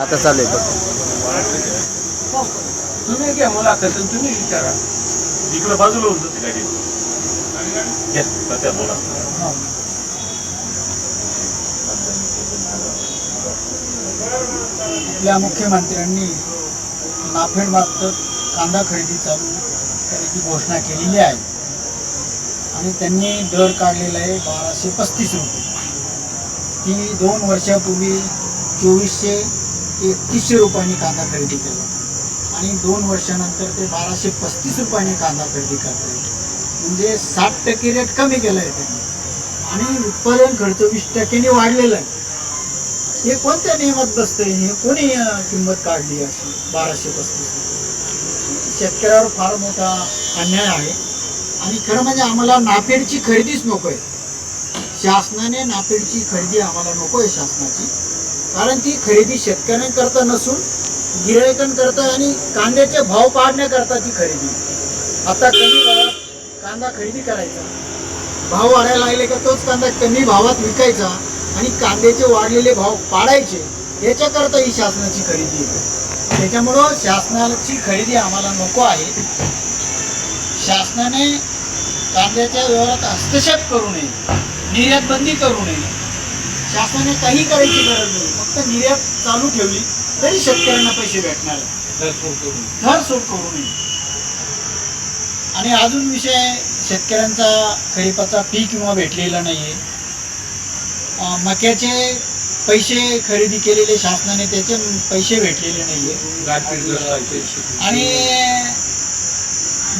आता चालू आहे. तुम्ही घ्या मला आता तुम्ही विचारा. इकडे बाजूला होऊन जाते गाडी. घ्या, तात्या बोला. आपल्या मुख्यमंत्र्यांनी नाफेडमार्फत कांदा खरेदी चालू करायची घोषणा केलेली आहे आणि त्यांनी दर काढलेला आहे 1235 रुपये. ती 2 वर्षापूर्वी 2431 रुपयांनी कांदा खरेदी केला आणि 2 वर्षानंतर ते 1235 रुपयांनी कांदा खरेदी करतात. म्हणजे 60% रेट कमी केला आहे त्यांनी आणि उत्पादन खर्च 20% वाढलेला आहे. हे कोणत्या नियमात बसतंय? हे कोणी किंमत काढली अशी 1235? शेतकऱ्यावर फार मोठा अन्याय आहे आणि खरं म्हणजे आम्हाला नाफेडची खरेदीच नको आहे. शासनाने नाफेडची खरेदी आम्हाला नको आहे शासनाची, कारण ती खरेदी शेतकऱ्यांकरता नसून गिरायकांकरता आणि कांद्याचे भाव पाडण्याकरता ती खरेदी. आता कमी भावात कांदा खरेदी करायचा, भाव वाढायला लागले का तोच कांदा कमी भावात विकायचा आणि कांद्याचे वाढलेले भाव पाडायचे, याच्याकरता ही शासनाची खरेदी आहे. त्याच्यामुळं शासनाची खरेदी आम्हाला नको आहे. शासनाने कांद्याच्या व्यवहारात हस्तक्षेप करू नये, निर्यात बंदी करू नये. शासनाने काही करायची गरज नाही, फक्त निर्यात चालू ठेवली तरी शेतकऱ्यांना पैसे भेटणार आहे. थर सोड करू नये. आणि अजून विषय, शेतकऱ्यांचा खरीपाचा पीक विमा भेटलेला नाहीये. मक्याचे पैसे खरेदी केलेले शासनाने, त्याचे पैसे भेटलेले नाहीये. आणि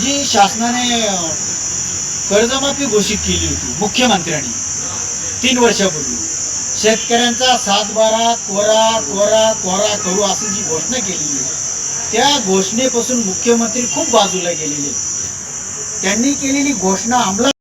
जी शासनाने कर्जमाफी घोषित केली होती मुख्यमंत्र्यांनी 3 वर्षापूर्वी, शेतकऱ्यांचा 7/12 कोरा कोरा कोरा करू अशी जी घोषणा केलेली आहे, त्या घोषणेपासून मुख्यमंत्री खूप बाजूला गेलेले. त्यांनी केलेली घोषणा अंमलात